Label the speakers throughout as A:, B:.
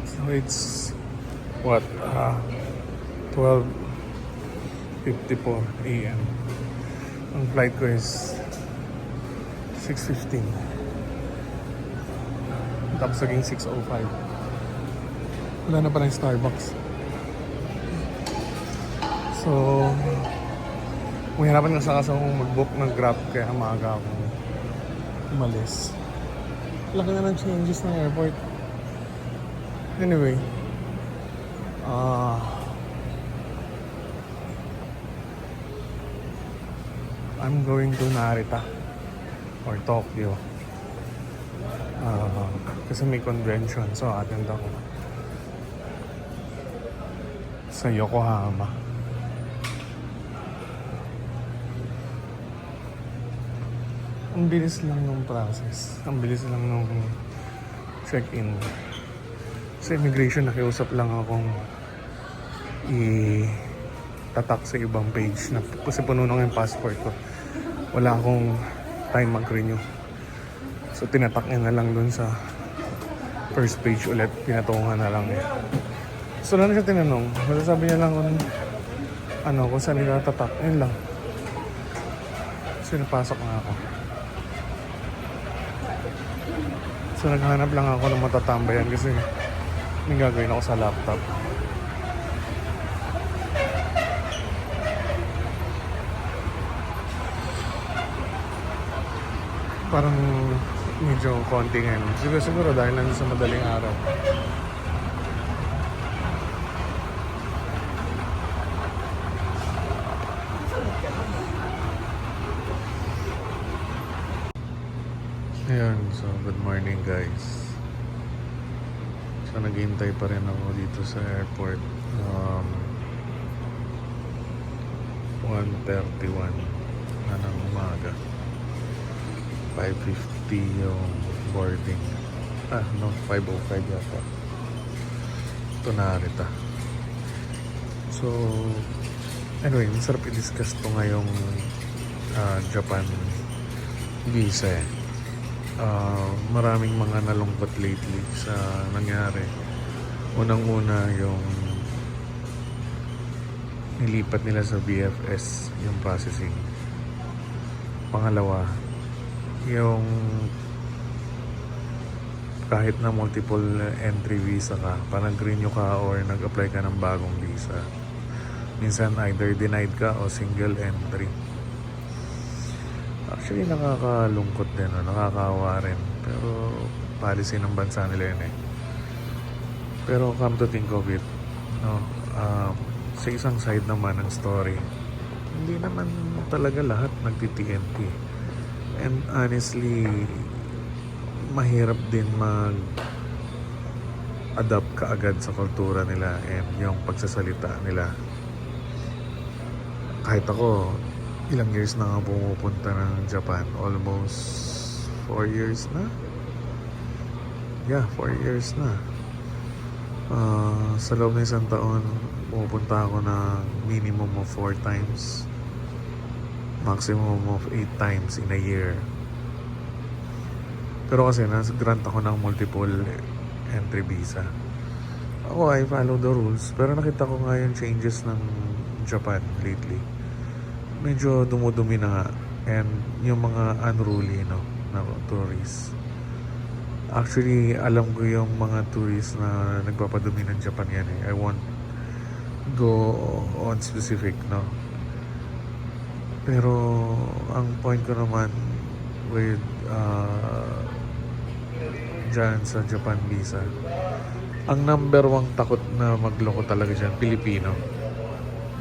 A: So it's what? 12:54 a.m. Ang flight ko is 6:15. Tapos naging 6:05. Wala na pa rin Starbucks. So, mahirapan nga sa kasi akong mag-book ng Grab kaya maaga akong umalis. Laki na ng changes ng airport. Anyway, I'm going to Narita or Tokyo. Kasi may convention, so attend ako sa Yokohama. Ang bilis lang ng process. Ang bilis lang ng check-in. Sa immigration, nakiusap lang akong i-tatak sa ibang page na kasi puno na yung passport ko. Wala akong time mag-renew. So tinatak niya na lang dun sa first page ulit. Pinatungan na lang niya. So na siya tinanong. Masasabi niya lang kung saan nila tatak. Yun lang. So napasok na ako. So naghanap lang ako ng matatambayan kasi may gagawin ako sa laptop. Parang medyo konti ngayon. Siguro dahil nandun sa madaling araw. Ayan, so good morning guys. So naghihintay pa rin ako dito sa airport. 1:31 na ng umaga. 5:50 yung boarding. 5:05 yata. Ito Narita. So anyway, masarap i-discuss to ngayong Japan visa eh. Maraming mga nalungkot lately sa nangyari. Unang-una yung nilipat nila sa BFS yung processing. Pangalawa, yung kahit na multiple entry visa ka, pa nag-renew ka or nag-apply ka ng bagong visa, minsan either denied ka o single entry. Actually, nakakalungkot din, nakakawa rin. Pero, policy ng bansa nila yun eh. Pero, come to think of it, sa isang side naman ng story, hindi naman talaga lahat nagti-TNT. And honestly, mahirap din mag-adapt kaagad sa kultura nila and yung pagsasalita nila. Kahit ako, ilang years na nga pumupunta ng Japan. Almost 4 years na? Yeah, 4 years na. Sa loob ng isang taon, pumupunta ako na minimum of 4 times. Maximum of 8 times in a year. Pero kasi grant ako ng multiple entry visa. Ako, I follow the rules. Pero nakita ko nga yung changes ng Japan lately. Medyo dumudumi na nga. And yung mga unruly na tourists. Actually, alam ko yung mga tourists na nagpapadumi ng Japan yan eh. I won't go on specific, Pero ang point ko naman with dyan sa Japan visa, ang number 1 takot na magloko talaga dyan, Pilipino.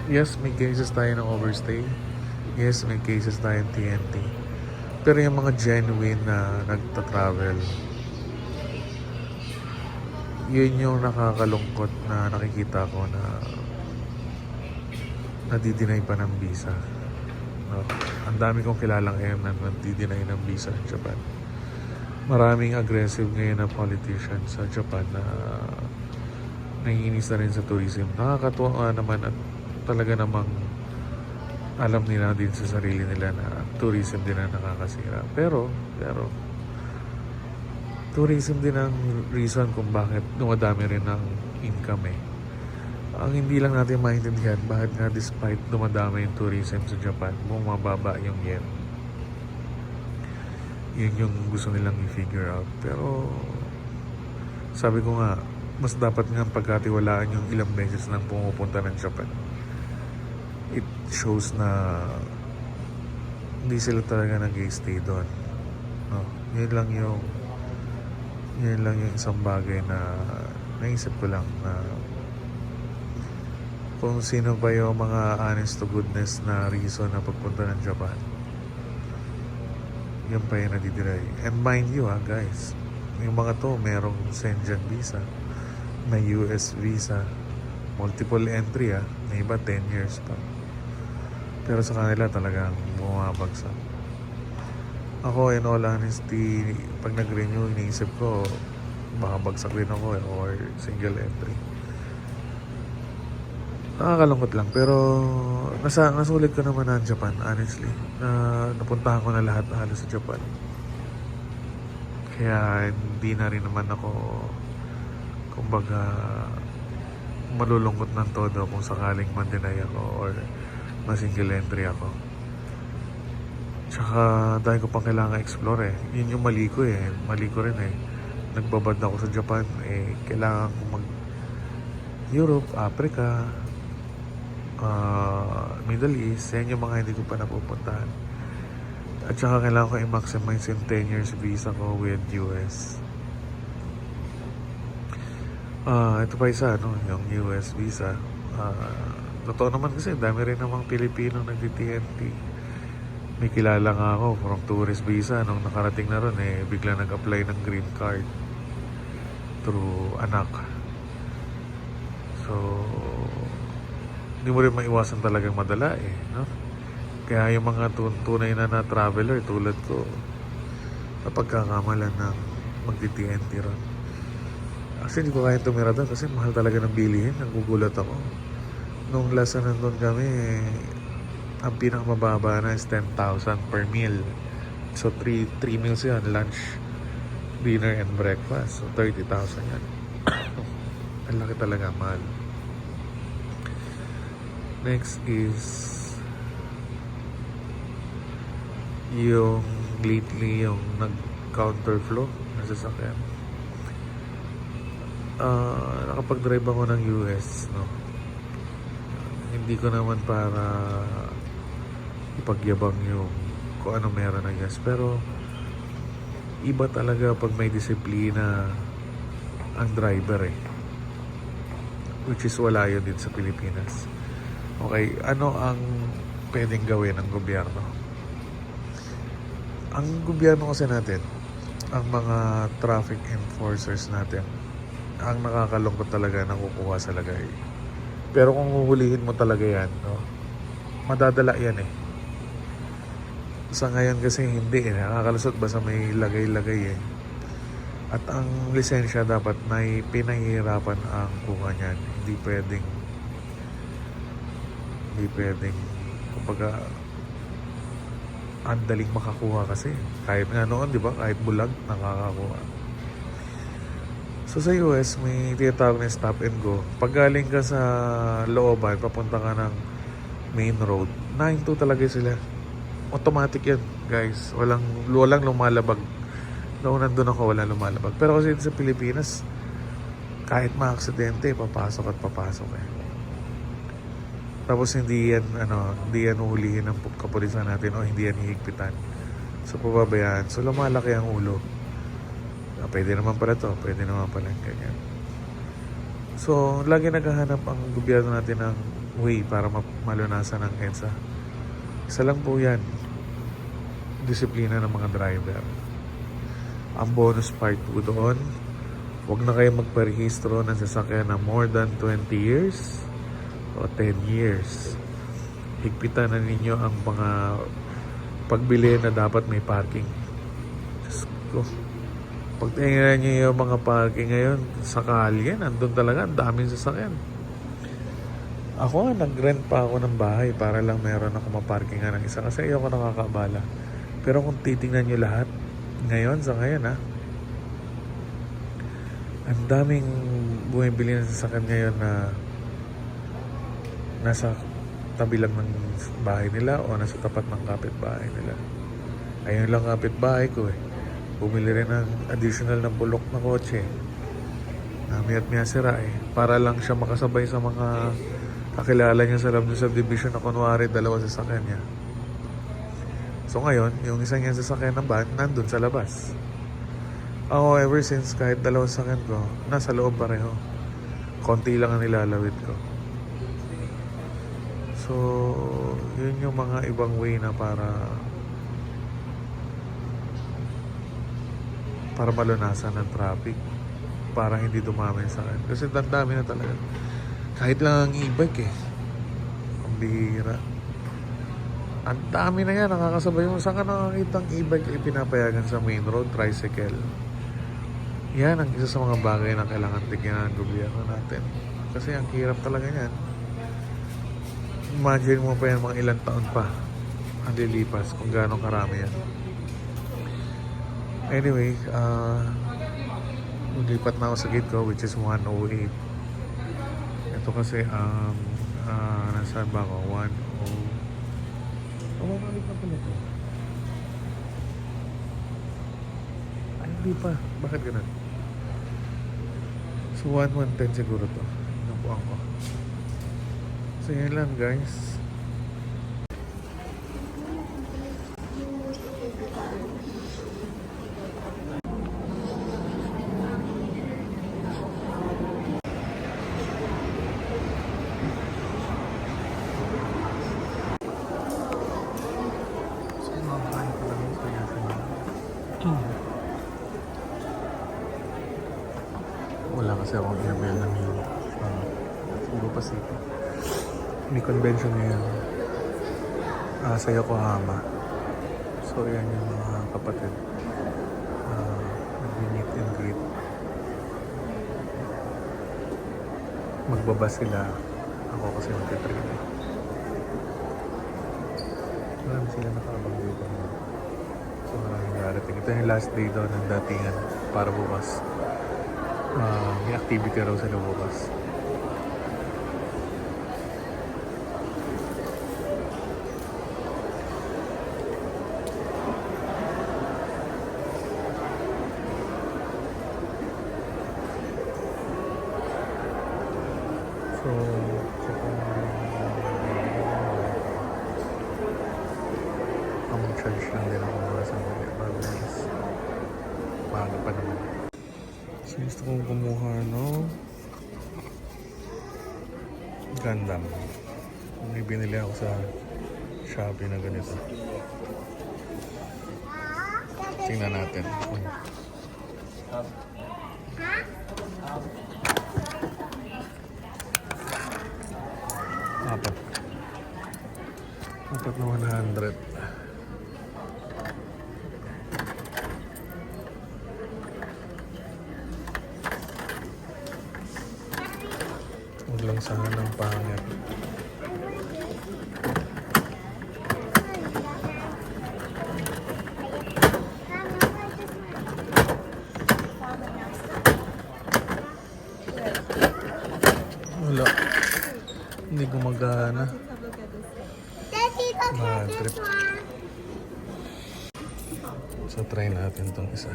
A: Yes, may cases tayo ng overstay. Yes, may cases tayo ng TNT. Pero yung mga genuine na nagta-travel, yun yung nakakalungkot na nakikita ko na nadidinay pa ng visa. Ang dami kong kilalang ngayon na nadidinay ng visa sa Japan. Maraming aggressive ngayon na politicians sa Japan na nanginginis na rin sa tourism. Nakakatuwa naman at talaga namang alam nila din sa sarili nila na tourism din ang nakakasira. Pero, tourism din ang reason kung bakit dumadami rin ang income eh. Ang hindi lang natin maintindihan, bakit nga despite dumadami yung tourism sa Japan, bumababa yung yen. Yun yung gusto nilang i-figure out. Pero, sabi ko nga, mas dapat nga pagkatiwalaan yung ilang beses nang pumupunta ng Japan. It shows na hindi sila talaga nag-stay doon. No? Yun lang yung isang bagay na naisip ko lang na kung sino ba yung mga honest to goodness na reason na pagpunta ng Japan, yun pa yung nadidiray. And mind you guys, yung mga to merong Schengen visa, may US visa, multiple entry may iba 10 years pa. Pero sa kanila talagang bumabagsak. Ako, in all honesty, pag nag-renew, iniisip ko baka bagsak rin ako or single entry. Nakakalungkot lang, pero nasulit ko naman ang Japan, honestly. Napuntahan ko na lahat halos sa Japan. Kaya hindi na rin naman ako, kumbaga, malulungkot ng todo kung sakaling man-deny ako or ma-single entry ako. Tsaka dahil ko pang kailangan explore Yun yung mali ko Mali ko rin Nagbabad ako sa Japan kailangan ko mag Europe, Africa, Middle East. Yan yung mga hindi ko pa napupuntahan. At saka kailangan ko i-maximize yung 10 years visa ko with US. Ito pa isa, yung US visa. Totoo naman kasi, dami rin namang Pilipino nag-TNT. May kilala nga ako from tourist visa. Nung nakarating na ron, bigla nag-apply ng green card through anak. So, hindi mo rin maiwasan talagang madala no? Kaya yung mga tunay na traveler tulad ko, napagkakamalan ng mag-TNT ron. Actually, hindi ko kaya tumira doon kasi mahal talaga ng bilihin. Nagugulat ako. Nung last na nandun kami, ang pinakamababa na is 10,000 per meal. So, 3 meals yan. Lunch, dinner, and breakfast. So, 30,000 yan. Ang laki talaga, mahal. Next is yung lately yung nag-counterflow na sasakyan. Nakapag-drive ako ng US, hindi ko naman para ipagyabang yung kung ano meron I guess, pero iba talaga pag may disiplina ang driver which is wala yun din sa Pilipinas. Okay, ano ang pwedeng gawin ng gobyerno? Ang gobyerno kasi natin, ang mga traffic enforcers natin, ang nakakalungkot talaga nakukuha sa lagay. Pero kung huhulihin mo talaga yan, madadala yan Sa ngayon kasi hindi nakakalusot basta may lagay-lagay At ang lisensya dapat may pinahihirapan ang kuha niyan. Hindi pwedeng kumbaga ang daling makakuha kasi. Kahit nga noon, di ba? Kahit bulag, nakakakuha. So sa US, may tinatawag na stop and go. Pag galing ka sa looban, papunta ka ng main road, 9-2 talaga sila. Automatic yan, guys. Walang lumalabag. Noong nandun ako, walang lumalabag. Pero kasi sa Pilipinas, kahit ma-aksidente, papasok at papasok Tapos hindi yan uhulihin ng kapulisan natin o hindi yan hihigpitan. So pababayaan. So lumalaki ang ulo. Pwede naman pala to, pwede naman pala ganyan. So lagi naghahanap ang gobyerno natin ng way para malunasan ng EDSA. Isa lang po yan, disiplina ng mga driver. Ang bonus part po doon, huwag na kayo magparehistro ng sasakyan na more than 20 years o 10 years. Higpitan na ninyo ang mga pagbili na dapat may parking. Diyos ko. Pag tingnan nyo yung mga parking ngayon sa kalye, nandun talaga ang daming sasakyan. Ako, nag-rent pa ako ng bahay para lang meron ako maparkingan ng isa kasi ayoko nakakaabala. Pero kung titingnan nyo lahat, ngayon, sa ngayon ang daming bumibili ng sasakyan ngayon na nasa tabi lang ng bahay nila o nasa tapat ng kapitbahay nila. Ayun lang kapitbahay ko eh. Bumili rin ng additional na bulok na kotse. Miya't miya sira eh. Para lang siya makasabay sa mga kakilala niya sa loob ng subdivision na kunwari dalawa sasakyan niya. So ngayon, yung isa niya sasakyan ng van, nandun sa labas. Ako, ever since, kahit dalawa sasakyan ko, nasa loob pareho. Konti lang ang nilalawit ko. So, yun yung mga ibang way na para malunasan ng traffic. Para hindi dumami sa akin. Kasi dami na talaga. Kahit lang ang e-bike eh. Ang bihira. Ang dami na yan. Nakakasabay mo. Saan ka nakakita ang e-bike ay pinapayagan sa main road? Tricycle. Yan ang isa sa mga bagay na kailangan tignan ng gobyerno natin. Kasi ang hirap talaga yan. Imagine mo pa yan mga ilang taon pa ang lilipas kung gaano karami yan. Anyway, maglipat na ako sa gate ko which is 108. Ito kasi nasa ba ako? 10. Mamalit na pala ito. Ay, hindi pa. Bakit ganun? So 110 siguro to. Napuan ko. So yan lang guys. Wala kasi akong email na mail Cebu Pacific. May convention ngayon sa Yokohama. So yan yung mga kapatid nag-meet and greet. Magbaba sila. Ako kasi mag-train. Marami sila nakaabang dito. So maraming darating. Ito yung last day daw ng datingan para bukas. May activity raw sila bukas. So, ang charge lang din ako para sa mga bagay. Paano pa naman. So, gusto kong kumuha Gundam. May binili ako sa Shopee na ganito. Tingnan natin. Apat na 100. Huwag lang sana ng pangit. Wala. Hindi gumagana. Bad trip. So try natin tong isa.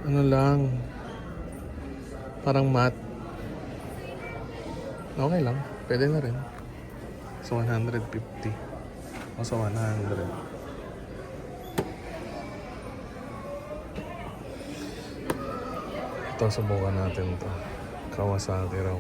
A: Ano lang, parang matte. Okay lang, pwede na rin. So 150 o sa 100. Ito, subukan natin to. Kawasaki raw.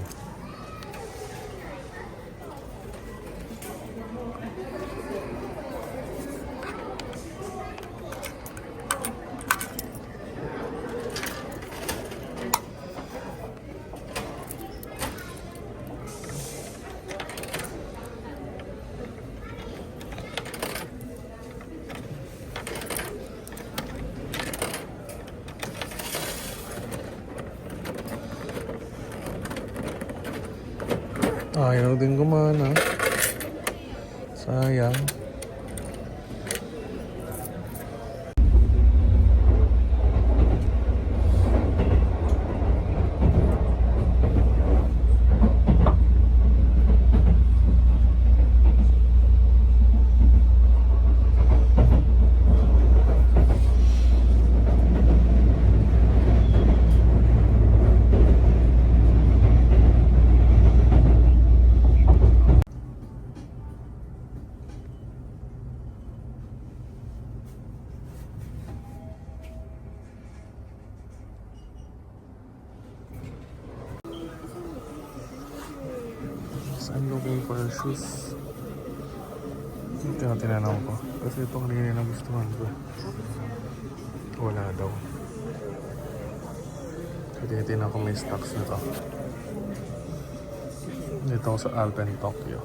A: Ayaw din gumana. Sayang. I'm looking for shoes. Ito na tinanong ko. Kasi ito kanina na gustuhan ko. Wala daw. Kasi tinan ko may stocks na to. Dito ako sa Alpen, Tokyo.